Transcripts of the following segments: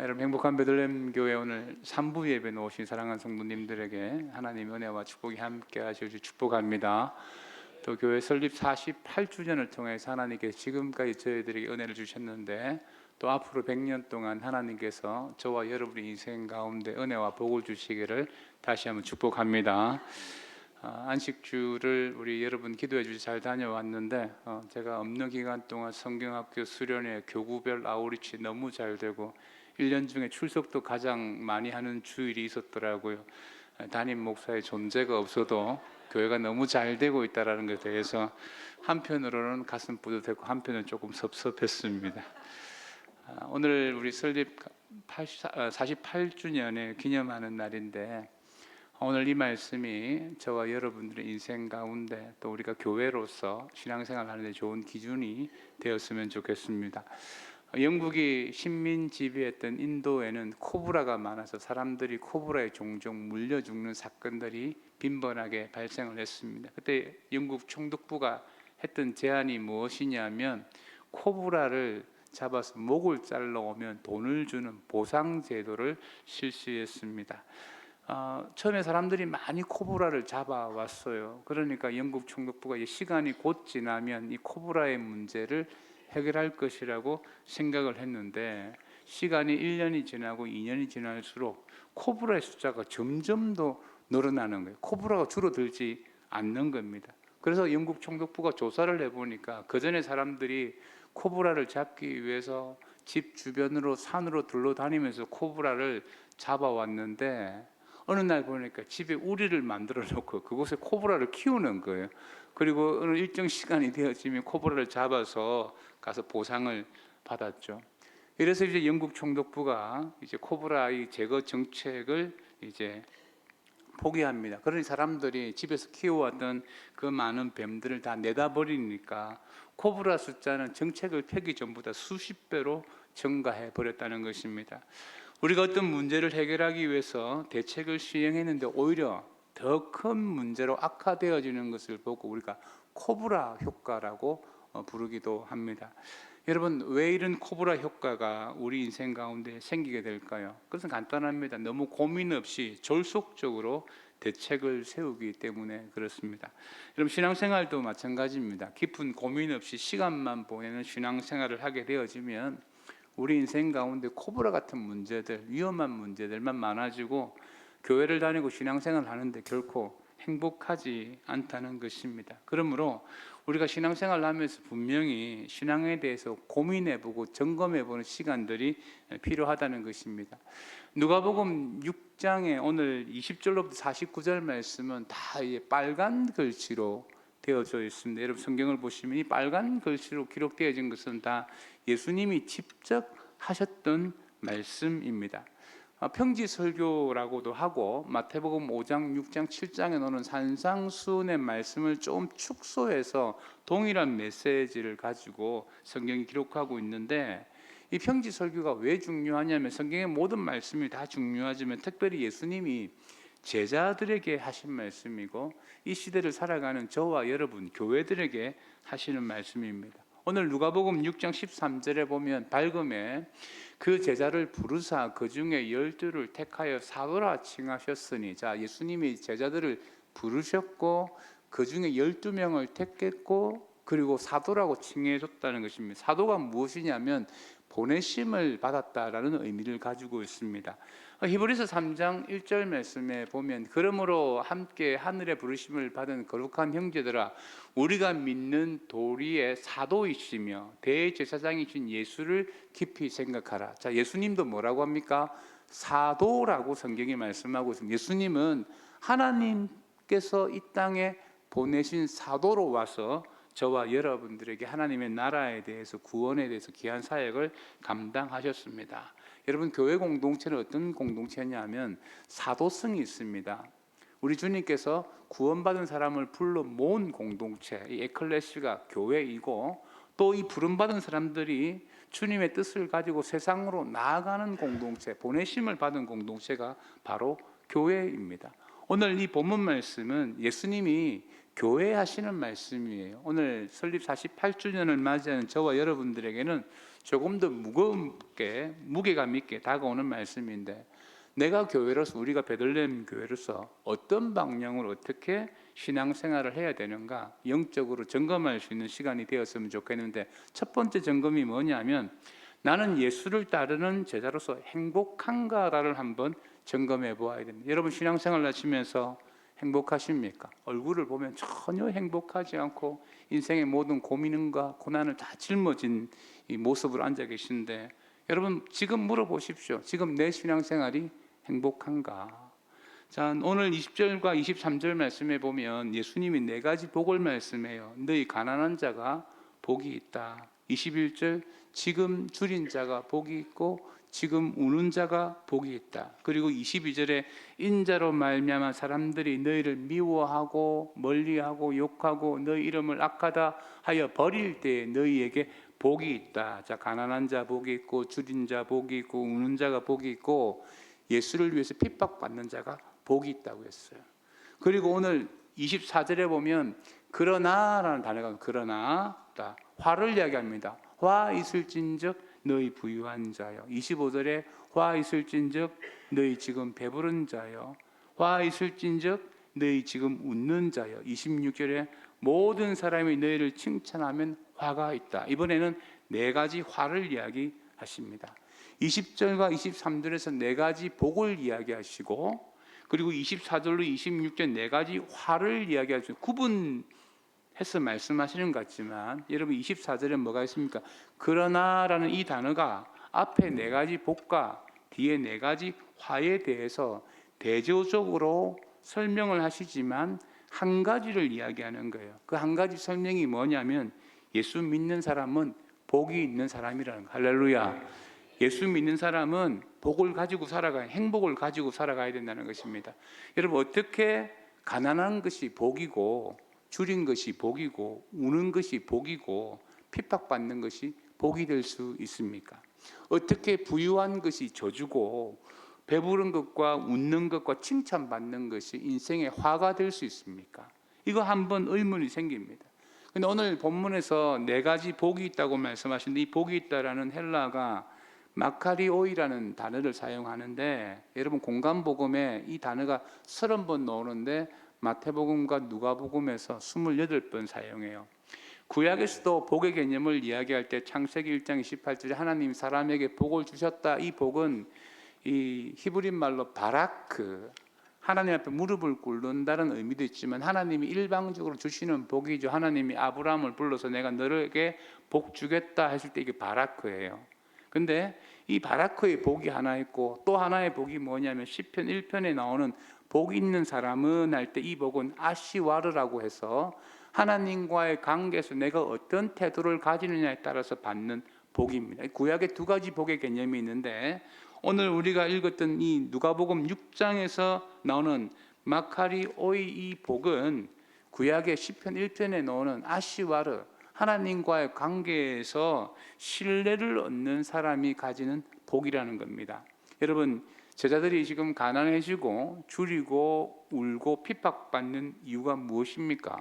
여러분, 행복한 베들레헴 교회 오늘 3부 예배 오신 사랑하는 성도님들에게 하나님의 은혜와 축복이 함께 하실 줄 축복합니다. 또 교회 설립 48주년을 통해서 하나님께서 지금까지 저희들에게 은혜를 주셨는데, 또 앞으로 100년 동안 하나님께서 저와 여러분의 인생 가운데 은혜와 복을 주시기를 다시 한번 축복합니다. 안식주를 우리 여러분 기도해 주셔서 잘 다녀왔는데, 제가 없는 기간 동안 성경학교 수련회 교구별 아우리치 너무 잘 되고 1년 중에 출석도 가장 많이 하는 주일이 있었더라고요. 담임 목사의 존재가 없어도 교회가 너무 잘 되고 있다는 것에 대해서 한편으로는 가슴 뿌듯했고 한편은 조금 섭섭했습니다. 오늘 우리 설립 48주년에 기념하는 날인데, 오늘 이 말씀이 저와 여러분들의 인생 가운데 또 우리가 교회로서 신앙생활 하는 데 좋은 기준이 되었으면 좋겠습니다. 영국이 식민 지배했던 인도에는 코브라가 많아서 사람들이 코브라에 종종 물려 죽는 사건들이 빈번하게 발생을 했습니다. 그때 영국 총독부가 했던 제안이 무엇이냐면, 코브라를 잡아서 목을 잘라 오면 돈을 주는 보상 제도를 실시했습니다. 처음에 사람들이 많이 코브라를 잡아왔어요. 그러니까 영국 총독부가 시간이 곧 지나면 이 코브라의 문제를 해결할 것이라고 생각을 했는데, 시간이 1년이 지나고 2년이 지날수록 코브라의 숫자가 점점 더 늘어나는 거예요. 코브라가 줄어들지 않는 겁니다. 그래서 영국 총독부가 조사를 해보니까 그전에 사람들이 코브라를 잡기 위해서 집 주변으로 산으로 둘러다니면서 코브라를 잡아왔는데, 어느 날 보니까 집에 우리를 만들어 놓고 그곳에 코브라를 키우는 거예요. 그리고 어느 일정 시간이 되어지면 코브라를 잡아서 가서 보상을 받았죠. 이래서 이제 영국 총독부가 이제 코브라의 제거 정책을 이제 포기합니다. 그러니 사람들이 집에서 키워왔던 그 많은 뱀들을 다 내다 버리니까 코브라 숫자는 정책을 펴기 전보다 수십 배로 증가해 버렸다는 것입니다. 우리가 어떤 문제를 해결하기 위해서 대책을 시행했는데 오히려 더 큰 문제로 악화되어지는 것을 보고 우리가 코브라 효과라고 부르기도 합니다. 여러분, 왜 이런 코브라 효과가 우리 인생 가운데 생기게 될까요? 그것은 간단합니다. 너무 고민 없이 졸속적으로 대책을 세우기 때문에 그렇습니다. 여러분, 신앙생활도 마찬가지입니다. 깊은 고민 없이 시간만 보내는 신앙생활을 하게 되어지면 우리 인생 가운데 코브라 같은 문제들, 위험한 문제들만 많아지고 교회를 다니고 신앙생활을 하는데 결코 행복하지 않다는 것입니다. 그러므로 우리가 신앙생활을 하면서 분명히 신앙에 대해서 고민해보고 점검해보는 시간들이 필요하다는 것입니다. 누가복음 6장에 오늘 20절로부터 49절 말씀은 다 빨간 글씨로 되어져 있습니다. 여러분, 성경을 보시면 이 빨간 글씨로 기록되어진 것은 다 예수님이 직접 하셨던 말씀입니다. 평지설교라고도 하고, 마태복음 5장, 6장, 7장에 나오는 산상수훈의 말씀을 좀 축소해서 동일한 메시지를 가지고 성경이 기록하고 있는데, 이 평지설교가 왜 중요하냐면, 성경의 모든 말씀이 다 중요하지만 특별히 예수님이 제자들에게 하신 말씀이고 이 시대를 살아가는 저와 여러분 교회들에게 하시는 말씀입니다. 오늘 누가복음 6장 13절에 보면 밝음에 그 제자를 부르사 그 중에 12를 택하여 사도라 칭하셨으니, 자, 예수님이 제자들을 부르셨고 그 중에 12명을 택했고 그리고 사도라고 칭해 줬다는 것입니다. 사도가 무엇이냐면 보내심을 받았다라는 의미를 가지고 있습니다. 히브리서 3장 1절 말씀에 보면, 그러므로 함께 하늘의 부르심을 받은 거룩한 형제들아, 우리가 믿는 도리의 사도이시며 대제사장이신 예수를 깊이 생각하라. 자, 예수님도 뭐라고 합니까? 사도라고 성경이 말씀하고 있습니다. 예수님은 하나님께서 이 땅에 보내신 사도로 와서 저와 여러분들에게 하나님의 나라에 대해서, 구원에 대해서 귀한 사역을 감당하셨습니다. 여러분, 교회 공동체는 어떤 공동체냐면 사도성이 있습니다. 우리 주님께서 구원받은 사람을 불러 모은 공동체, 이 에클레시가 교회이고, 또 이 부름받은 사람들이 주님의 뜻을 가지고 세상으로 나아가는 공동체, 보내심을 받은 공동체가 바로 교회입니다. 오늘 이 본문 말씀은 예수님이 교회 하시는 말씀이에요. 오늘 설립 48주년을 맞이하는 저와 여러분들에게는 조금 더 무겁게 무게감 있게 다가오는 말씀인데, 내가 교회로서, 우리가 베들레헴 교회로서 어떤 방향으로 어떻게 신앙생활을 해야 되는가 영적으로 점검할 수 있는 시간이 되었으면 좋겠는데, 첫 번째 점검이 뭐냐면 나는 예수를 따르는 제자로서 행복한가를 한번 점검해 보아야 됩니다. 여러분 신앙생활 하시면서 행복하십니까? 얼굴을 보면 전혀 행복하지 않고 인생의 모든 고민과 고난을 다 짊어진 이 모습으로 앉아 계신데, 여러분 지금 물어보십시오. 지금 내 신앙생활이 행복한가? 자, 오늘 20절과 23절 말씀에 보면 예수님이 네 가지 복을 말씀해요. 너희 가난한 자가 복이 있다. 21절 지금 줄인 자가 복이 있고 지금 우는 자가 복이 있다. 그리고 22절에 인자로 말미암아 사람들이 너희를 미워하고 멀리하고 욕하고 너희 이름을 악하다 하여 버릴 때에 너희에게 복이 있다. 자, 가난한 자 복이 있고 줄인 자 복이 있고 우는 자가 복이 있고 예수를 위해서 핍박받는 자가 복이 있다고 했어요. 그리고 오늘 24절에 보면 그러나라는 단어가 그러나 화를 이야기합니다. 화 있을진즉 너희 부유한 자여. 25절에 화 있을진즉 너희 지금 배부른 자여. 화 있을진즉 너희 지금 웃는 자여. 26절에 모든 사람이 너희를 칭찬하면 화가 있다. 이번에는 네 가지 화를 이야기하십니다. 20절과 23절에서 네 가지 복을 이야기하시고, 그리고 24절로 26절 네 가지 화를 이야기하시고 구분해서 말씀하시는 것 같지만, 여러분 24절에 뭐가 있습니까? 그러나라는 이 단어가 앞에 네 가지 복과 뒤에 네 가지 화에 대해서 대조적으로 설명을 하시지만 한 가지를 이야기하는 거예요. 그 한 가지 설명이 뭐냐면 예수 믿는 사람은 복이 있는 사람이라는 거예요. 할렐루야. 예수 믿는 사람은 복을 가지고 살아가야, 행복을 가지고 살아가야 된다는 것입니다. 여러분 어떻게 가난한 것이 복이고 줄인 것이 복이고 우는 것이 복이고 핍박받는 것이 복이 될 수 있습니까? 어떻게 부유한 것이 저주고 배부른 것과 웃는 것과 칭찬받는 것이 인생의 화가 될 수 있습니까? 이거 한번 의문이 생깁니다. 근데 오늘 본문에서 네 가지 복이 있다고 말씀하시는데, 이 복이 있다라는 헬라가 마카리오이라는 단어를 사용하는데, 여러분 공간복음에 이 단어가 30번 나오는데 마태복음과 누가복음에서 28번 사용해요. 구약에서도 복의 개념을 이야기할 때 창세기 1장 28절에 하나님 사람에게 복을 주셨다. 이 복은 이 히브리 말로 바라크, 하나님 앞에 무릎을 꿇는다는 의미도 있지만 하나님이 일방적으로 주시는 복이죠. 하나님이 아브라함을 불러서 내가 너에게 복 주겠다 했을 때 이게 바라크예요. 근데 이 바라크의 복이 하나 있고 또 하나의 복이 뭐냐면 시편 1편에 나오는 복 있는 사람은 할 때 이 복은 아시와르라고 해서 하나님과의 관계에서 내가 어떤 태도를 가지느냐에 따라서 받는 복입니다. 구약에 두 가지 복의 개념이 있는데, 오늘 우리가 읽었던 이 누가복음 6장에서 나오는 마카리오이 이 복은 구약의 시편 1편에 나오는 아시와르, 하나님과의 관계에서 신뢰를 얻는 사람이 가지는 복이라는 겁니다. 여러분 제자들이 지금 가난해지고 줄이고 울고 핍박받는 이유가 무엇입니까?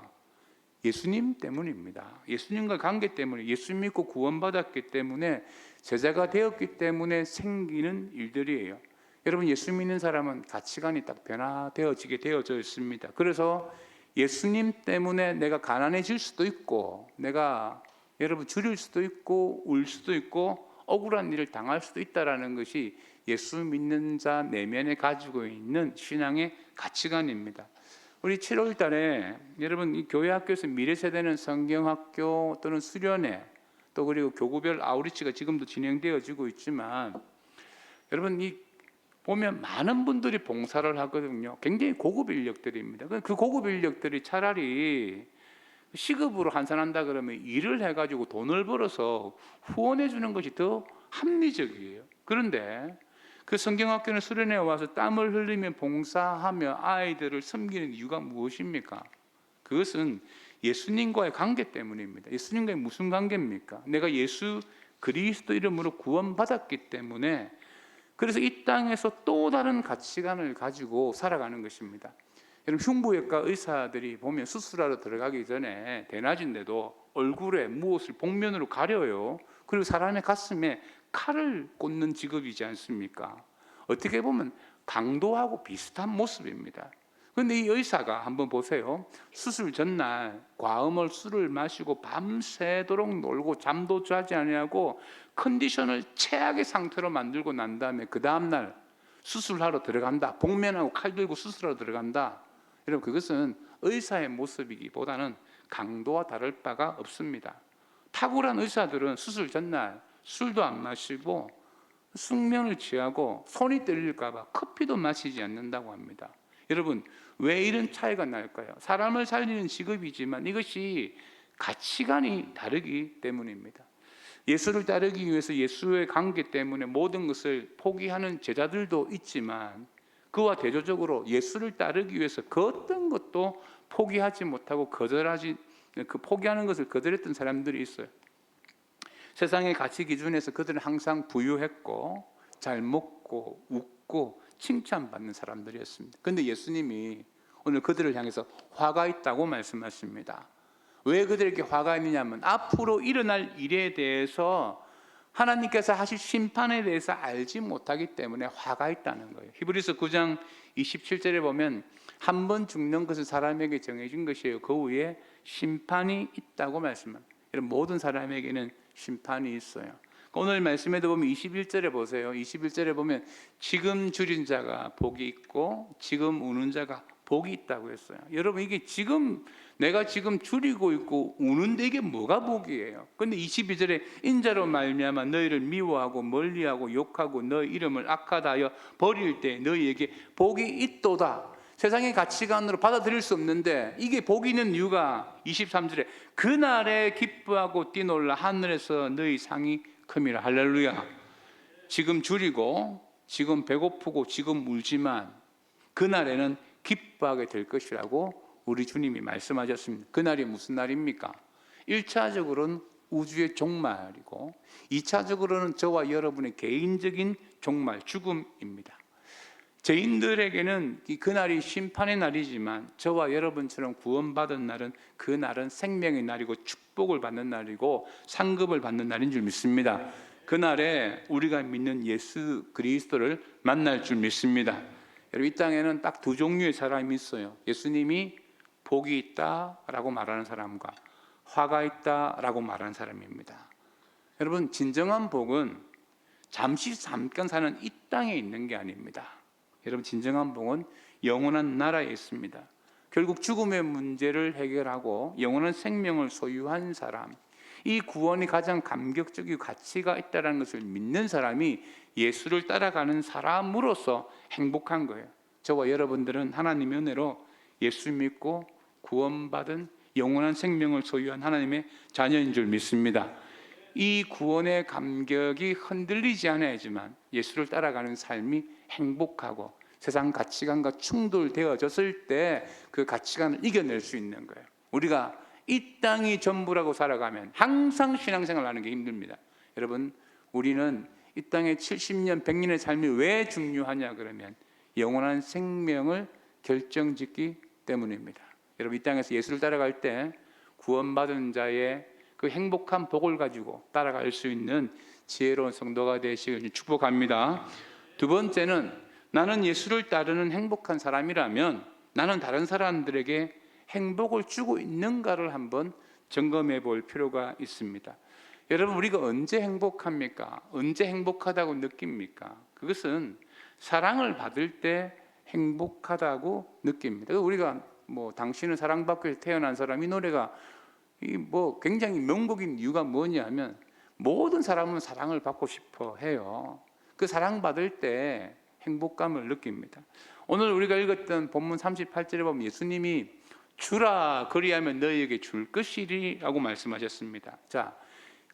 예수님 때문입니다. 예수님과 관계 때문에, 예수 믿고 구원받았기 때문에, 제자가 되었기 때문에 생기는 일들이에요. 여러분 예수 믿는 사람은 가치관이 딱 변화되어지게 되어져 있습니다. 그래서 예수님 때문에 내가 가난해질 수도 있고, 내가 여러분 줄일 수도 있고 울 수도 있고 억울한 일을 당할 수도 있다라는 것이 예수 믿는 자 내면에 가지고 있는 신앙의 가치관입니다. 우리 7월 달에 여러분 이 교회 학교에서 미래 세대는 성경학교 또는 수련회, 또 그리고 교구별 아우리치가 지금도 진행되어지고 있지만, 여러분 이 보면 많은 분들이 봉사를 하거든요. 굉장히 고급 인력들입니다. 그 고급 인력들이 차라리 시급으로 환산한다 그러면 일을 해가지고 돈을 벌어서 후원해 주는 것이 더 합리적이에요. 그런데 그 성경학교는 수련회 와서 땀을 흘리며 봉사하며 아이들을 섬기는 이유가 무엇입니까? 그것은 예수님과의 관계 때문입니다. 예수님과의 무슨 관계입니까? 내가 예수 그리스도 이름으로 구원받았기 때문에, 그래서 이 땅에서 또 다른 가치관을 가지고 살아가는 것입니다. 여러분 흉부외과 의사들이 보면 수술하러 들어가기 전에 대낮인데도 얼굴에 무엇을 복면으로 가려요. 그리고 사람의 가슴에 칼을 꽂는 직업이지 않습니까? 어떻게 보면 강도하고 비슷한 모습입니다. 그런데 이 의사가 한번 보세요. 수술 전날 과음을 술을 마시고 밤새도록 놀고 잠도 자지 아니하고 컨디션을 최악의 상태로 만들고 난 다음에 그 다음날 수술하러 들어간다. 복면하고 칼 들고 수술하러 들어간다. 여러분, 그것은 의사의 모습이기보다는 강도와 다를 바가 없습니다. 탁월한 의사들은 수술 전날 술도 안 마시고 숙면을 취하고 손이 떨릴까 봐 커피도 마시지 않는다고 합니다. 여러분, 왜 이런 차이가 날까요? 사람을 살리는 직업이지만 이것이 가치관이 다르기 때문입니다. 예수를 따르기 위해서 예수의 관계 때문에 모든 것을 포기하는 제자들도 있지만 그와 대조적으로 예수를 따르기 위해서 그 어떤 것도 포기하지 못하고 포기하는 것을 거절했던 사람들이 있어요. 세상의 가치 기준에서 그들은 항상 부유했고 잘 먹고 웃고 칭찬받는 사람들이었습니다. 그런데 예수님이 오늘 그들을 향해서 화가 있다고 말씀하십니다. 왜 그들에게 화가 있느냐면 앞으로 일어날 일에 대해서 하나님께서 하실 심판에 대해서 알지 못하기 때문에 화가 있다는 거예요. 히브리서 9장 27절에 보면 한 번 죽는 것은 사람에게 정해진 것이에요. 그 후에 심판이 있다고 말씀합니다. 여러분, 모든 사람에게는 심판이 있어요. 오늘 말씀에도 보면 21절에 보세요. 21절에 보면 지금 줄인 자가 복이 있고 지금 우는 자가 복이 있다고 했어요. 여러분, 이게 내가 지금 줄이고 있고 우는데 이게 뭐가 복이에요? 근데 22절에 인자로 말미암아 너희를 미워하고 멀리하고 욕하고 너희 이름을 악하다 하여 버릴 때 너희에게 복이 있도다. 세상의 가치관으로 받아들일 수 없는데 이게 복이 있는 이유가 23절에 그날에 기뻐하고 뛰놀라 하늘에서 너희 상이 큼이라. 할렐루야. 지금 줄이고 지금 배고프고 지금 울지만 그날에는 기뻐하게 될 것이라고 우리 주님이 말씀하셨습니다. 그날이 무슨 날입니까? 1차적으로는 우주의 종말이고 2차적으로는 저와 여러분의 개인적인 종말, 죽음입니다. 죄인들에게는 그날이 심판의 날이지만 저와 여러분처럼 구원받은 날은 그날은 생명의 날이고 축복을 받는 날이고 상급을 받는 날인 줄 믿습니다. 그날에 우리가 믿는 예수 그리스도를 만날 줄 믿습니다. 여러분, 이 땅에는 딱 두 종류의 사람이 있어요. 예수님이 복이 있다라고 말하는 사람과 화가 있다라고 말하는 사람입니다. 여러분, 진정한 복은 잠깐 사는 이 땅에 있는 게 아닙니다. 여러분, 진정한 복은 영원한 나라에 있습니다. 결국 죽음의 문제를 해결하고 영원한 생명을 소유한 사람, 이 구원이 가장 감격적이고 가치가 있다는 것을 믿는 사람이 예수를 따라가는 사람으로서 행복한 거예요. 저와 여러분들은 하나님의 은혜로 예수 믿고 구원받은 영원한 생명을 소유한 하나님의 자녀인 줄 믿습니다. 이 구원의 감격이 흔들리지 않아야지만 예수를 따라가는 삶이 행복하고 세상 가치관과 충돌되어졌을 때 그 가치관을 이겨낼 수 있는 거예요. 우리가 이 땅이 전부라고 살아가면 항상 신앙생활을 하는 게 힘듭니다. 여러분, 우리는 이 땅의 70년, 100년의 삶이 왜 중요하냐 그러면 영원한 생명을 결정짓기 때문입니다. 여러분, 이 땅에서 예수를 따라갈 때 구원받은 자의 그 행복한 복을 가지고 따라갈 수 있는 지혜로운 성도가 되시길 축복합니다. 두 번째는 나는 예수를 따르는 행복한 사람이라면 나는 다른 사람들에게 행복을 주고 있는가를 한번 점검해 볼 필요가 있습니다. 여러분, 우리가 언제 행복합니까? 언제 행복하다고 느낍니까? 그것은 사랑을 받을 때 행복하다고 느낍니다. 우리가 당신은 사랑받고 태어난 사람, 이 노래가 굉장히 명곡인 이유가 뭐냐면 모든 사람은 사랑을 받고 싶어 해요. 그 사랑받을 때 행복감을 느낍니다. 오늘 우리가 읽었던 본문 38절에 보면 예수님이 주라 그리하면 너희에게 줄 것이리라고 말씀하셨습니다. 자,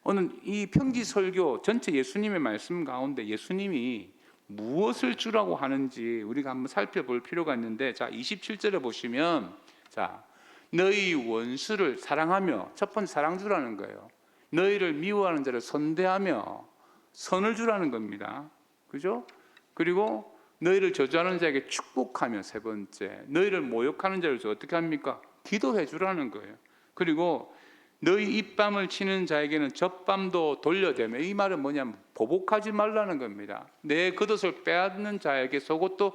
오늘 이 평지 설교 전체 예수님의 말씀 가운데 예수님이 무엇을 주라고 하는지 우리가 한번 살펴볼 필요가 있는데, 자, 27절에 보시면, 자, 너희 원수를 사랑하며, 첫 번째 사랑 주라는 거예요. 너희를 미워하는 자를 선대하며 선을 주라는 겁니다. 그죠? 그리고 너희를 저주하는 자에게 축복하며, 세 번째 너희를 모욕하는 자를 어떻게 합니까? 기도해 주라는 거예요. 그리고 너희 입밤을 치는 자에게는 젖밤도 돌려대며, 이 말은 뭐냐면 보복하지 말라는 겁니다. 내 겉옷을 빼앗는 자에게 속옷도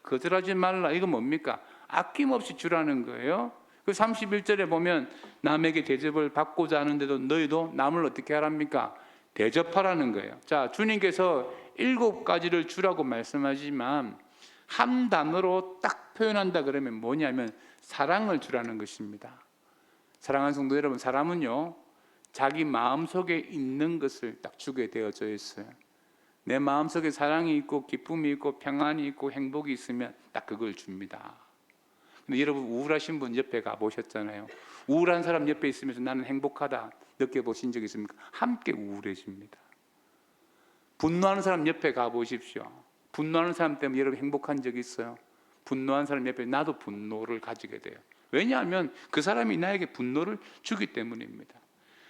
거절하지 말라. 이거 뭡니까? 아낌없이 주라는 거예요. 그 31절에 보면 남에게 대접을 받고자 하는데도 너희도 남을 어떻게 하랍니까? 대접하라는 거예요. 자, 주님께서 7가지를 주라고 말씀하지만 한 단어로 딱 표현한다 그러면 뭐냐면 사랑을 주라는 것입니다. 사랑하는 성도 여러분, 사람은요 자기 마음속에 있는 것을 딱 주게 되어져 있어요. 내 마음속에 사랑이 있고 기쁨이 있고 평안이 있고 행복이 있으면 딱 그걸 줍니다. 근데 여러분, 우울하신 분 옆에 가보셨잖아요. 우울한 사람 옆에 있으면서 나는 행복하다 느껴보신 적 있습니까? 함께 우울해집니다. 분노하는 사람 옆에 가보십시오. 분노하는 사람 때문에 여러분 행복한 적 있어요? 분노한 사람 옆에 나도 분노를 가지게 돼요. 왜냐하면 그 사람이 나에게 분노를 주기 때문입니다.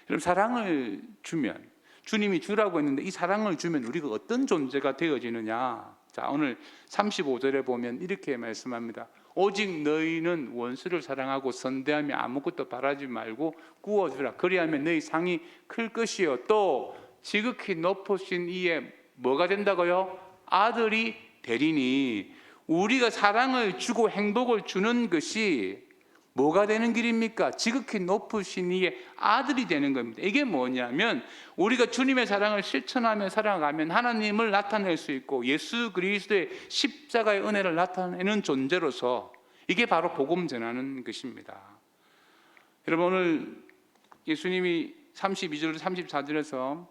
여러분, 사랑을 주면, 주님이 주라고 했는데 이 사랑을 주면 우리가 어떤 존재가 되어지느냐. 자, 오늘 35절에 보면 이렇게 말씀합니다. 오직 너희는 원수를 사랑하고 선대하며 아무것도 바라지 말고 구워주라. 그리하면 너희 상이 클 것이요 또 지극히 높으신 이에 뭐가 된다고요? 아들이 되리니. 우리가 사랑을 주고 행복을 주는 것이 뭐가 되는 길입니까? 지극히 높으신 이의 아들이 되는 겁니다. 이게 뭐냐면 우리가 주님의 사랑을 실천하며 살아가면 하나님을 나타낼 수 있고 예수 그리스도의 십자가의 은혜를 나타내는 존재로서 이게 바로 복음 전하는 것입니다. 여러분, 오늘 예수님이 32절 34절에서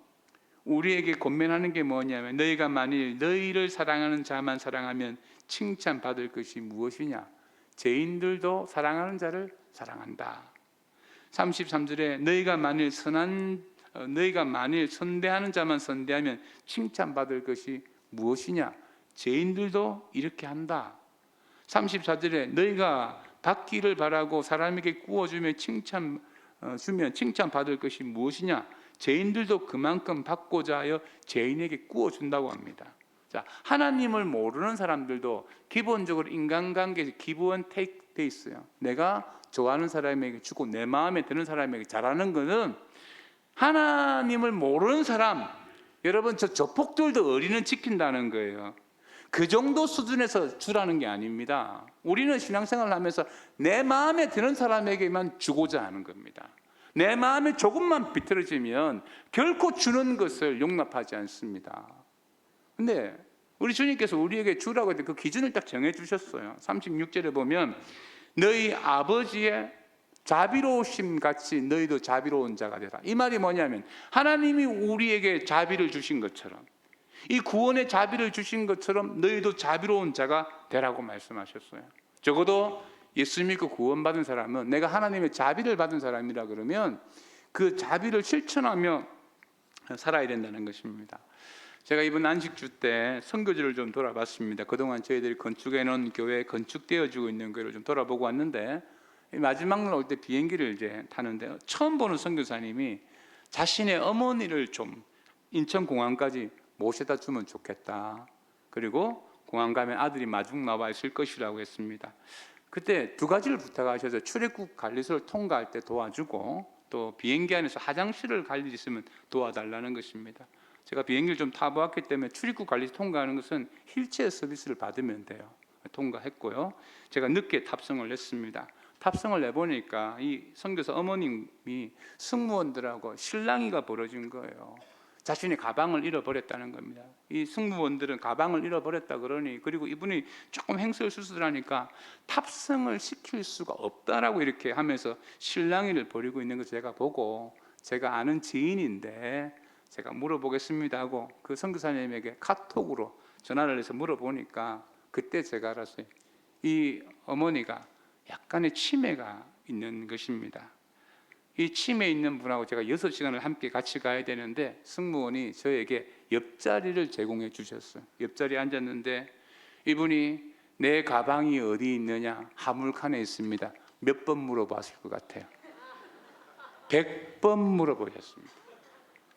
우리에게 권면하는 게 뭐냐면 너희가 만일 너희를 사랑하는 자만 사랑하면 칭찬받을 것이 무엇이냐? 죄인들도 사랑하는 자를 사랑한다. 33절에 너희가 만일 선대하는 자만 선대하면 칭찬받을 것이 무엇이냐? 죄인들도 이렇게 한다. 34절에 너희가 받기를 바라고 사람에게 구워주면 칭찬받을 것이 무엇이냐? 죄인들도 그만큼 받고자 하여 죄인에게 구워준다고 합니다. 자, 하나님을 모르는 사람들도 기본적으로 인간관계에서 give and take 돼 있어요. 내가 좋아하는 사람에게 주고 내 마음에 드는 사람에게 잘하는 것은 하나님을 모르는 사람, 여러분 저 조폭들도 어린은 지킨다는 거예요. 그 정도 수준에서 주라는 게 아닙니다. 우리는 신앙생활을 하면서 내 마음에 드는 사람에게만 주고자 하는 겁니다. 내 마음에 조금만 비틀어지면 결코 주는 것을 용납하지 않습니다. 근데 우리 주님께서 우리에게 주라고 했을 때 그 기준을 딱 정해 주셨어요. 36절에 보면 너희 아버지의 자비로우심 같이 너희도 자비로운 자가 되라. 이 말이 뭐냐면 하나님이 우리에게 자비를 주신 것처럼, 이 구원의 자비를 주신 것처럼 너희도 자비로운 자가 되라고 말씀하셨어요. 적어도 예수 믿고 구원받은 사람은 내가 하나님의 자비를 받은 사람이라 그러면 그 자비를 실천하며 살아야 된다는 것입니다. 제가 이번 안식주 때 선교지를 좀 돌아봤습니다. 그동안 저희들이 건축해 놓은 교회, 건축되어지고 있는 교회를 좀 돌아보고 왔는데 마지막 날 올 때 비행기를 이제 타는데 처음 보는 선교사님이 자신의 어머니를 좀 인천공항까지 모셔다 주면 좋겠다. 그리고 공항 가면 아들이 마중 나와 있을 것이라고 했습니다. 그때 2가지를 부탁하셔서 출입국 관리소를 통과할 때 도와주고 또 비행기 안에서 화장실을 갈 일이 있으면 도와달라는 것입니다. 제가 비행기를 좀 타보았기 때문에 출입국 관리소 통과하는 것은 휠체어 서비스를 받으면 돼요. 통과했고요. 제가 늦게 탑승을 했습니다. 탑승을 해보니까 이 선교사 어머님이 승무원들하고 실랑이가 벌어진 거예요. 자신의 가방을 잃어버렸다는 겁니다. 이 승무원들은 가방을 잃어버렸다 그러니, 그리고 이분이 조금 행설수설하니까 탑승을 시킬 수가 없다라고 이렇게 하면서 실랑이를 벌이고 있는 것을 제가 보고, 제가 아는 지인인데 제가 물어보겠습니다 하고 그 선교사님에게 카톡으로 전화를 해서 물어보니까 그때 제가 알았어요. 이 어머니가 약간의 치매가 있는 것입니다. 이 치매 있는 분하고 제가 6시간을 함께 같이 가야 되는데 승무원이 저에게 옆자리를 제공해 주셨어요. 옆자리에 앉았는데 이분이 내 가방이 어디 있느냐, 화물칸에 있습니다. 몇 번 물어봤을 것 같아요? 100번 물어보셨습니다.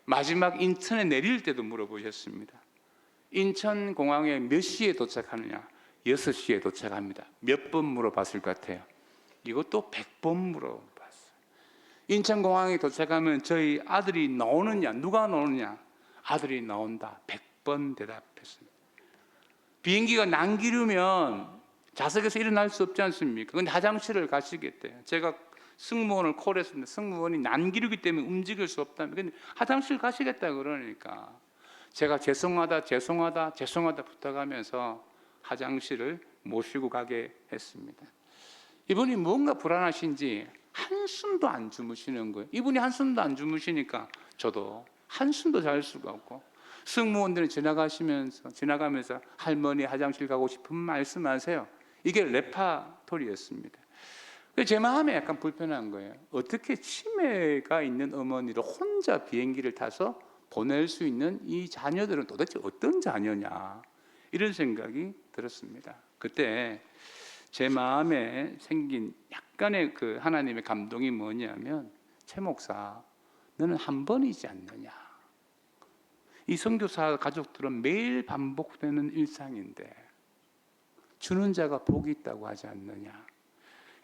마지막 인천에 내릴 때도 물어보셨습니다. 인천공항에 몇 시에 도착하느냐? 6시에 도착합니다. 몇 번 물어봤을 것 같아요? 이것도 100번 물어봤어요. 인천공항에 도착하면 저희 아들이 나오느냐, 누가 나오느냐? 아들이 나온다. 100번 대답했습니다. 비행기가 난기류면 좌석에서 일어날 수 없지 않습니까? 근데 화장실을 가시겠대요. 제가 승무원을 콜했습니다. 승무원이 난기류기 때문에 움직일 수 없다며. 근데 화장실 가시겠다 그러니까 제가 죄송하다 부탁하면서 화장실을 모시고 가게 했습니다. 이분이 뭔가 불안하신지 한숨도 안 주무시는 거예요. 이분이 한숨도 안 주무시니까 저도 한숨도 잘 수가 없고, 승무원들은 지나가면서 할머니 화장실 가고 싶으면 말씀하세요. 이게 레파토리였습니다. 제 마음에 약간 불편한 거예요. 어떻게 치매가 있는 어머니를 혼자 비행기를 타서 보낼 수 있는 이 자녀들은 도대체 어떤 자녀냐, 이런 생각이 들었습니다. 그때 제 마음에 생긴 약간의 그 하나님의 감동이 뭐냐면, 최 목사, 너는 한 번이지 않느냐. 이 선교사 가족들은 매일 반복되는 일상인데 주는 자가 복이 있다고 하지 않느냐.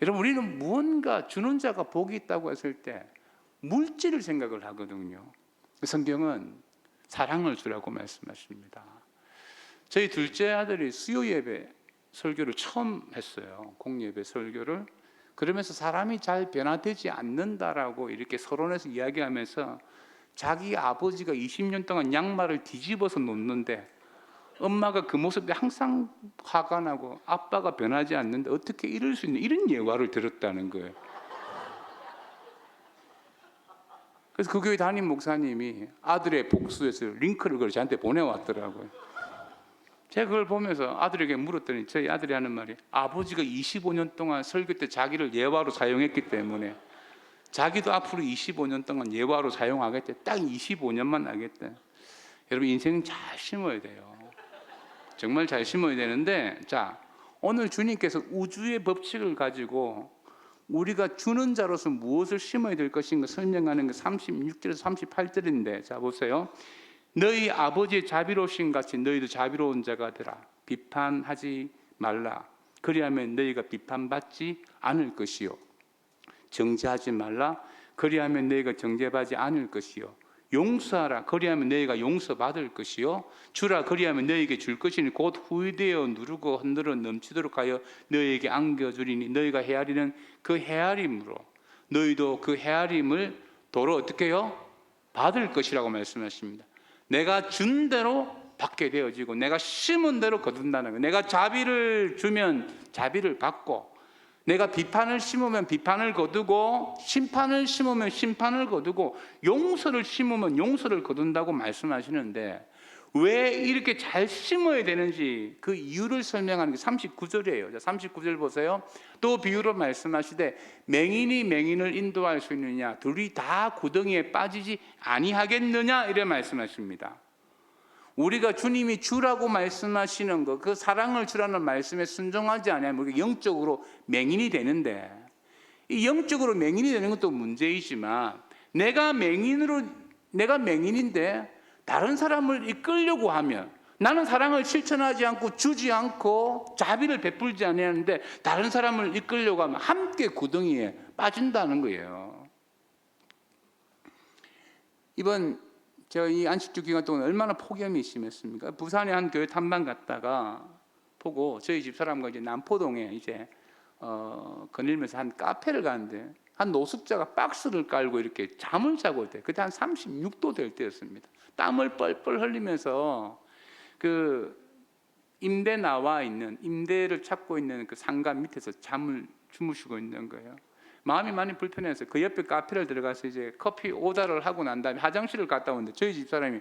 여러분, 우리는 무언가 주는 자가 복이 있다고 했을 때 물질을 생각을 하거든요. 성경은 사랑을 주라고 말씀하십니다. 저희 둘째 아들이 수요 예배 설교를 처음 했어요. 공예배 설교를. 그러면서 사람이 잘 변화되지 않는다라고 이렇게 서론에서 이야기하면서 자기 아버지가 20년 동안 양말을 뒤집어서 놓는데 엄마가 그 모습에 항상 화가 나고 아빠가 변하지 않는데 어떻게 이럴 수 있는, 이런 예화를 들었다는 거예요. 그래서 그 교회 담임 목사님이 아들의 복수에서 링크를 저한테 보내왔더라고요. 제가 그걸 보면서 아들에게 물었더니 저희 아들이 하는 말이, 아버지가 25년 동안 설교 때 자기를 예화로 사용했기 때문에 자기도 앞으로 25년 동안 예화로 사용하겠대. 딱 25년만 하겠대. 여러분, 인생은 잘 심어야 돼요. 정말 잘 심어야 되는데, 자, 오늘 주님께서 우주의 법칙을 가지고 우리가 주는 자로서 무엇을 심어야 될 것인가 설명하는 게 36절에서 38절인데, 자 보세요. 너희 아버지의 자비로우신 같이 너희도 자비로운 자가 되라. 비판하지 말라. 그리하면 너희가 비판받지 않을 것이요. 정죄하지 말라. 그리하면 너희가 정죄받지 않을 것이요. 용서하라. 그리하면 너희가 용서받을 것이요. 주라. 그리하면 너희에게 줄 것이니 곧 후회되어 누르고 흔들어 넘치도록 하여 너희에게 안겨주리니 너희가 헤아리는 그 헤아림으로 너희도 그 헤아림을 도로 어떻게 해요? 받을 것이라고 말씀하십니다. 내가 준 대로 받게 되어지고 내가 심은 대로 거둔다는 거예요. 내가 자비를 주면 자비를 받고, 내가 비판을 심으면 비판을 거두고, 심판을 심으면 심판을 거두고, 용서를 심으면 용서를 거둔다고 말씀하시는데, 왜 이렇게 잘 심어야 되는지 그 이유를 설명하는 게 39절이에요. 39절 보세요. 또 비유로 말씀하시되 맹인이 맹인을 인도할 수 있느냐, 둘이 다 구덩이에 빠지지 아니하겠느냐, 이래 말씀하십니다. 우리가 주님이 주라고 말씀하시는 것, 그 사랑을 주라는 말씀에 순종하지 않으면 우리가 영적으로 맹인이 되는데, 이 영적으로 맹인이 되는 것도 문제이지만, 내가 맹인인데 다른 사람을 이끌려고 하면, 나는 사랑을 실천하지 않고 주지 않고 자비를 베풀지 않았는데 다른 사람을 이끌려고 하면 함께 구덩이에 빠진다는 거예요. 이번 제가 이 안식주 기간 동안 얼마나 폭염이 심했습니까? 부산에 한 교회 탐방 갔다가 보고 저희 집사람과 이제 남포동에 이제 거닐면서 한 카페를 가는데 한 노숙자가 박스를 깔고 이렇게 잠을 자고 있대요. 그때 한 36도 될 때였습니다. 땀을 뻘뻘 흘리면서 그 임대 나와 있는, 임대를 찾고 있는 그 상가 밑에서 잠을 주무시고 있는 거예요. 마음이 많이 불편해서 그 옆에 카페를 들어가서 이제 커피 오더를 하고 난 다음에 화장실을 갔다 오는데 저희 집사람이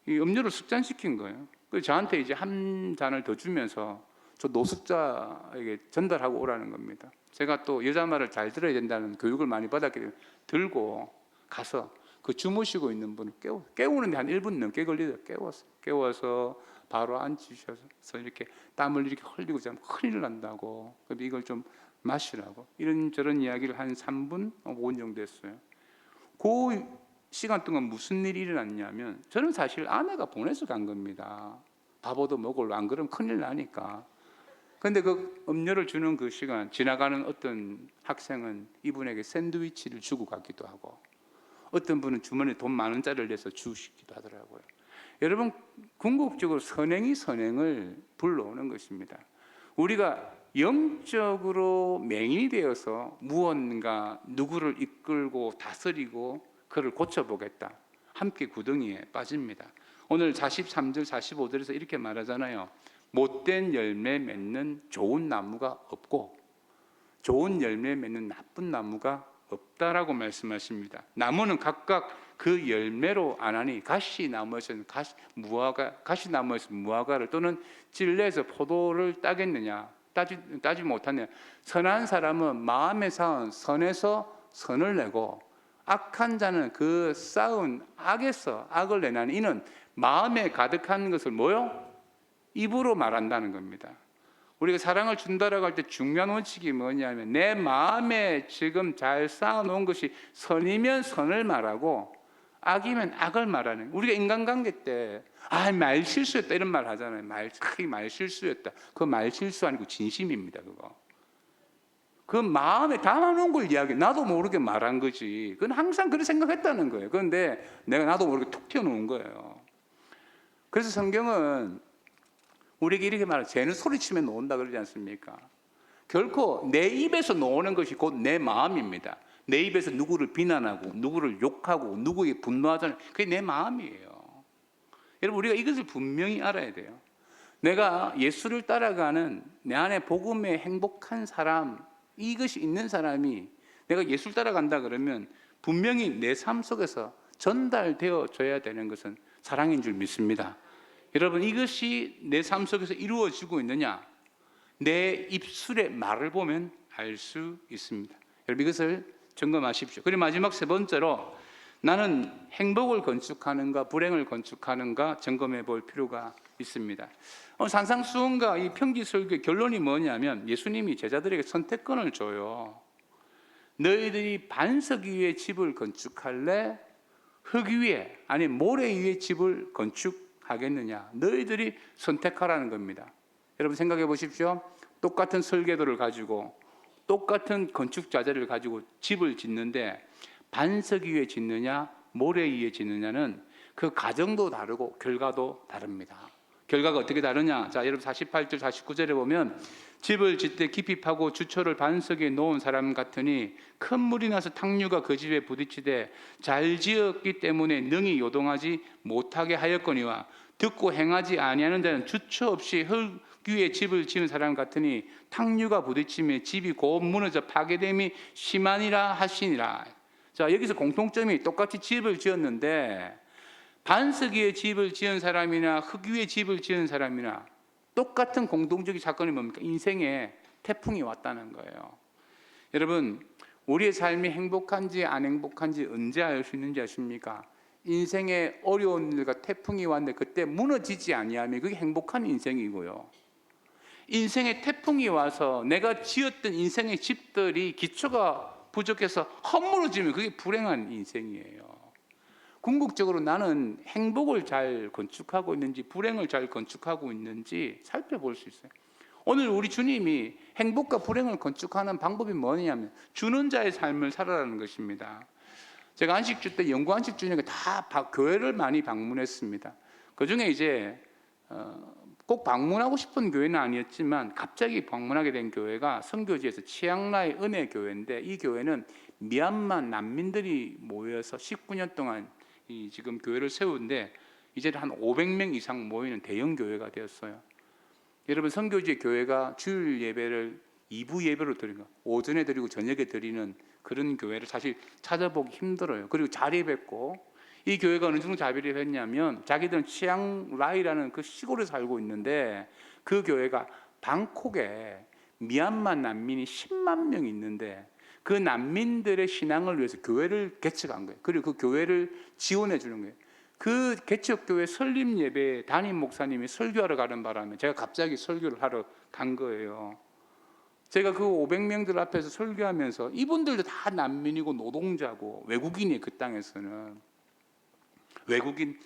이 음료를 숙잔시킨 거예요. 그래서 저한테 이제 한 잔을 더 주면서 저 노숙자에게 전달하고 오라는 겁니다. 제가 또 여자 말을 잘 들어야 된다는 교육을 많이 받았기 때문에 들고 가서 그 주무시고 있는 분을 깨우는데 한 1분 넘게 걸리더라고요. 깨워서 바로 앉히셔서 이렇게 땀을 이렇게 흘리고 자면 큰일 난다고, 그래서 이걸 좀 마시라고, 이런저런 이야기를 한 3분, 5분 정도 했어요. 그 시간 동안 무슨 일이 일어났냐면, 저는 사실 아내가 보내서 간 겁니다. 바보도 먹을, 안 그러면 큰일 나니까. 근데 그 음료를 주는 그 시간, 지나가는 어떤 학생은 이분에게 샌드위치를 주고 가기도 하고, 어떤 분은 주머니에 돈 10,000원짜리를 내서 주시기도 하더라고요. 여러분, 궁극적으로 선행이 선행을 불러오는 것입니다. 우리가 영적으로 맹인이 되어서 무언가 누구를 이끌고 다스리고 그를 고쳐보겠다, 함께 구덩이에 빠집니다. 오늘 43절 45절에서 이렇게 말하잖아요. 못된 열매 맺는 좋은 나무가 없고 좋은 열매 맺는 나쁜 나무가 없다라고 말씀하십니다. 나무는 각각 그 열매로 아나니, 가시나무에서는 가시나무에서 무화과를, 또는 찔레에서 포도를 따겠느냐, 따지 못하느냐. 선한 사람은 마음에 쌓은 선에서 선을 내고, 악한 자는 그 쌓은 악에서 악을 내나니, 이는 마음에 가득한 것을 뭐요? 입으로 말한다는 겁니다. 우리가 사랑을 준다라고 할 때 중요한 원칙이 뭐냐면, 내 마음에 지금 잘 쌓아놓은 것이 선이면 선을 말하고 악이면 악을 말하는. 우리가 인간관계 때 말 실수했다 이런 말 하잖아요. 말 실수였다. 그 말 실수 아니고 진심입니다. 그거. 그 마음에 담아놓은 걸 이야기해. 나도 모르게 말한 거지. 그건 항상 그렇게 생각했다는 거예요. 그런데 내가 나도 모르게 툭 튀어놓은 거예요. 그래서 성경은 우리에게 이렇게 말해요. 새는 소리치면 놓는다 그러지 않습니까? 결코 내 입에서 놓는 것이 곧 내 마음입니다. 내 입에서 누구를 비난하고 누구를 욕하고 누구에게 분노하잖아요. 그게 내 마음이에요. 여러분, 우리가 이것을 분명히 알아야 돼요. 내가 예수를 따라가는 내 안에 복음의 행복한 사람, 이것이 있는 사람이 내가 예수를 따라간다 그러면 분명히 내 삶 속에서 전달되어 줘야 되는 것은 사랑인 줄 믿습니다. 여러분, 이것이 내 삶 속에서 이루어지고 있느냐, 내 입술의 말을 보면 알 수 있습니다. 여러분, 이것을 점검하십시오. 그리고 마지막 세 번째로, 나는 행복을 건축하는가 불행을 건축하는가 점검해 볼 필요가 있습니다. 산상수훈과 이 평지설교의 결론이 뭐냐면, 예수님이 제자들에게 선택권을 줘요. 너희들이 반석 위에 집을 건축할래? 흙 위에, 아니 모래 위에 집을 건축하겠느냐? 너희들이 선택하라는 겁니다. 여러분, 생각해 보십시오. 똑같은 설계도를 가지고 똑같은 건축 자재를 가지고 집을 짓는데, 반석 위에 짓느냐 모래 위에 짓느냐는 그 과정도 다르고 결과도 다릅니다. 결과가 어떻게 다르냐? 자, 여러분 48절 49절에 보면, 집을 짓되 깊이 파고 주초를 반석에 놓은 사람 같으니 큰 물이 나서 탕류가 그 집에 부딪히되 잘 지었기 때문에 능히 요동하지 못하게 하였거니와, 듣고 행하지 아니하는 자는 주초 없이 흙 위에 집을 지은 사람 같으니 탕류가 부딪히며 집이 곧 무너져 파괴됨이 심하니라 하시니라. 자, 여기서 공통점이, 똑같이 집을 지었는데 반석 위에 집을 지은 사람이나 흙 위에 집을 지은 사람이나 똑같은 공동적인 사건이 뭡니까? 인생에 태풍이 왔다는 거예요. 여러분, 우리의 삶이 행복한지 안 행복한지 언제 알 수 있는지 아십니까? 인생에 어려운 일과 태풍이 왔는데 그때 무너지지 아니하면 그게 행복한 인생이고요. 인생에 태풍이 와서 내가 지었던 인생의 집들이 기초가 부족해서 헛무너지면 그게 불행한 인생이에요. 궁극적으로 나는 행복을 잘 건축하고 있는지 불행을 잘 건축하고 있는지 살펴볼 수 있어요. 오늘 우리 주님이 행복과 불행을 건축하는 방법이 뭐냐면, 주는 자의 삶을 살아라는 것입니다. 제가 안식주 때 영구 안식주니까 다 교회를 많이 방문했습니다. 그 중에 이제 꼭 방문하고 싶은 교회는 아니었지만 갑자기 방문하게 된 교회가 선교지에서 치앙라이 은혜교회인데, 이 교회는 미얀마 난민들이 모여서 19년 동안 지금 교회를 세우는데 이제는 한 500명 이상 모이는 대형 교회가 되었어요. 여러분, 선교지의 교회가 주일 예배를 2부 예배로 드리는, 오전에 드리고 저녁에 드리는 그런 교회를 사실 찾아보기 힘들어요. 그리고 자립했고, 이 교회가 어느 정도 자립했냐면, 자기들은 치앙라이라는 그 시골에 살고 있는데 그 교회가 방콕에 미얀마 난민이 10만 명 있는데 그 난민들의 신앙을 위해서 교회를 개척한 거예요. 그리고 그 교회를 지원해 주는 거예요. 그 개척교회 설립 예배에 담임 목사님이 설교하러 가는 바람에 제가 갑자기 설교를 하러 간 거예요. 제가 그 500명들 앞에서 설교하면서, 이분들도 다 난민이고 노동자고 외국인이, 그 땅에서는 외국인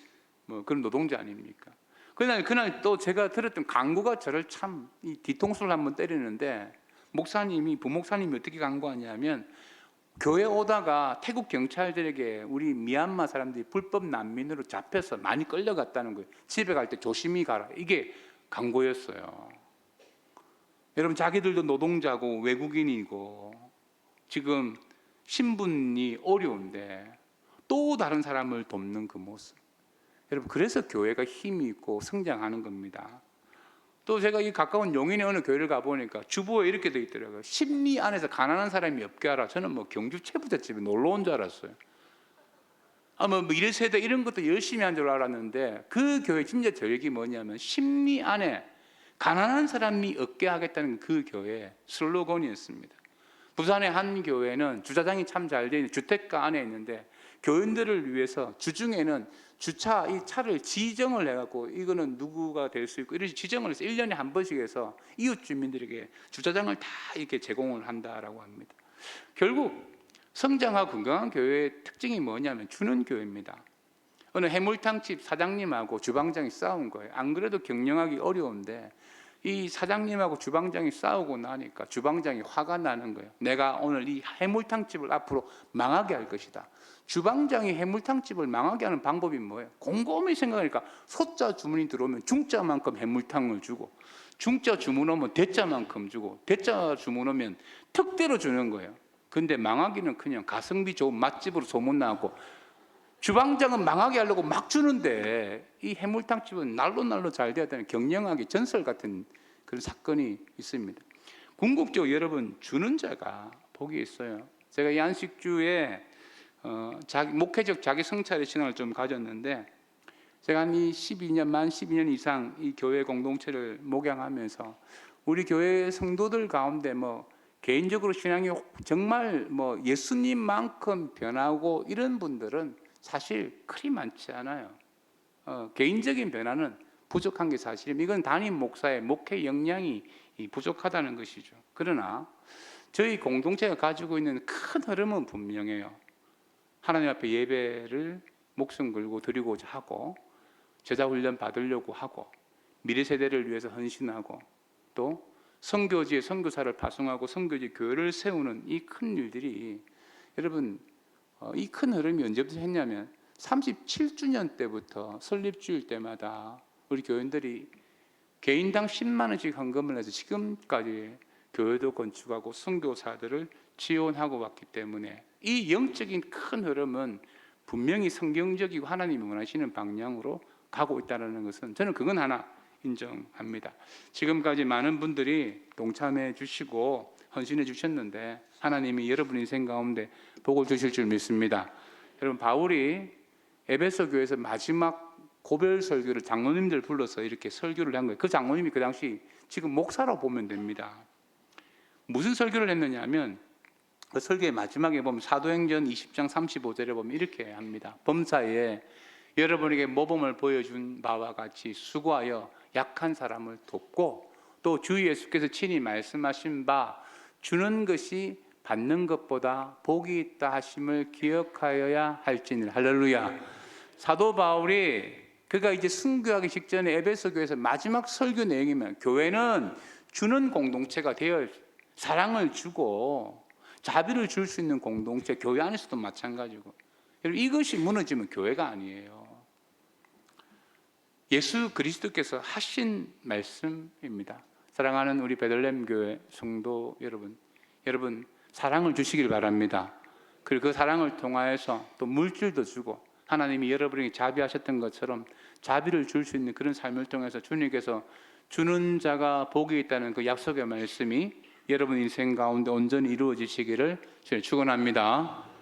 그런 노동자 아닙니까? 그날 또 제가 들었던 강구가 저를 참 이 뒤통수를 한번 때리는데, 부목사님이 어떻게 강구하냐면, 교회 오다가 태국 경찰들에게 우리 미얀마 사람들이 불법 난민으로 잡혀서 많이 끌려갔다는 거예요. 집에 갈 때 조심히 가라. 이게 강구였어요. 여러분, 자기들도 노동자고 외국인이고 지금 신분이 어려운데 또 다른 사람을 돕는 그 모습. 여러분, 그래서 교회가 힘이 있고 성장하는 겁니다. 또 제가 이 가까운 용인의 어느 교회를 가보니까 주보에 이렇게 돼 있더라고요. 심리 안에서 가난한 사람이 없게 하라. 저는 뭐 경주 채부잣집에 놀러 온 줄 알았어요. 뭐 1세대 이런 것도 열심히 한 줄 알았는데, 그 교회 진짜 저력이 뭐냐면 심리 안에 가난한 사람이 없게 하겠다는 그 교회의 슬로건이었습니다. 부산의 한 교회는 주차장이 참 잘 되어 있는 주택가 안에 있는데, 교인들을 위해서 주중에는 이 차를 지정을 해갖고 이거는 누구가 될 수 있고 이렇게 지정을 해서 1년에 한 번씩 해서 이웃 주민들에게 주차장을 다 이렇게 제공을 한다라고 합니다. 결국 성장하고 건강한 교회의 특징이 뭐냐면 주는 교회입니다. 어느 해물탕집 사장님하고 주방장이 싸운 거예요. 안 그래도 경영하기 어려운데 이 사장님하고 주방장이 싸우고 나니까 주방장이 화가 나는 거예요. 내가 오늘 이 해물탕집을 앞으로 망하게 할 것이다. 주방장이 해물탕집을 망하게 하는 방법이 뭐예요? 곰곰이 생각하니까 소자 주문이 들어오면 중자만큼 해물탕을 주고, 중자 주문 오면 대자만큼 주고, 대자 주문 오면 특대로 주는 거예요. 근데 망하기는 그냥 가성비 좋은 맛집으로 소문나고, 주방장은 망하게 하려고 막 주는데 이 해물탕집은 날로 잘 돼야 되는 경영학의 전설 같은 그런 사건이 있습니다. 궁극적으로 여러분, 주는 자가 복이 있어요. 제가 이 안식주에 목회적 자기 성찰의 시간을 좀 가졌는데, 제가 한 만 12년 이상 이 교회 공동체를 목양하면서 우리 교회 성도들 가운데 개인적으로 신앙이 정말 예수님만큼 변하고 이런 분들은 사실 그리 많지 않아요. 개인적인 변화는 부족한 게 사실입니다. 이건 담임 목사의 목회 역량이 부족하다는 것이죠. 그러나 저희 공동체가 가지고 있는 큰 흐름은 분명해요. 하나님 앞에 예배를 목숨 걸고 드리고자 하고, 제자훈련 받으려고 하고, 미래 세대를 위해서 헌신하고, 또 선교지에 선교사를 파송하고 선교지 교회를 세우는 이 큰 일들이, 여러분, 이 큰 흐름이 언제부터 했냐면 37주년 때부터 설립주일 때마다 우리 교인들이 개인당 10만 원씩 헌금을 해서 지금까지 교회도 건축하고 선교사들을 지원하고 왔기 때문에, 이 영적인 큰 흐름은 분명히 성경적이고 하나님이 원하시는 방향으로 가고 있다는 것은 저는 그건 하나 인정합니다. 지금까지 많은 분들이 동참해 주시고 헌신해 주셨는데 하나님이 여러분 인생 가운데 복을 주실 줄 믿습니다. 여러분, 바울이 에베소 교회에서 마지막 고별 설교를 장로님들 불러서 이렇게 설교를 한 거예요. 그 장로님이 그 당시 지금 목사라고 보면 됩니다. 무슨 설교를 했느냐 하면, 그 설교의 마지막에 보면 사도행전 20장 35절에 보면 이렇게 합니다. 범사에 여러분에게 모범을 보여준 바와 같이 수고하여 약한 사람을 돕고, 또 주 예수께서 친히 말씀하신 바 주는 것이 받는 것보다 복이 있다 하심을 기억하여야 할지니. 할렐루야. 사도 바울이 그가 이제 순교하기 직전에 에베소 교회에서 마지막 설교 내용이면, 교회는 주는 공동체가 되어 사랑을 주고 자비를 줄 수 있는 공동체, 교회 안에서도 마찬가지고, 여러분, 이것이 무너지면 교회가 아니에요. 예수 그리스도께서 하신 말씀입니다. 사랑하는 우리 베들레헴 교회 성도 여러분 사랑을 주시길 바랍니다. 그리고 그 사랑을 통하여서 또 물질도 주고, 하나님이 여러분에게 자비하셨던 것처럼 자비를 줄 수 있는 그런 삶을 통해서 주님께서 주는 자가 복이 있다는 그 약속의 말씀이 여러분 인생 가운데 온전히 이루어지시기를 저는 축원합니다.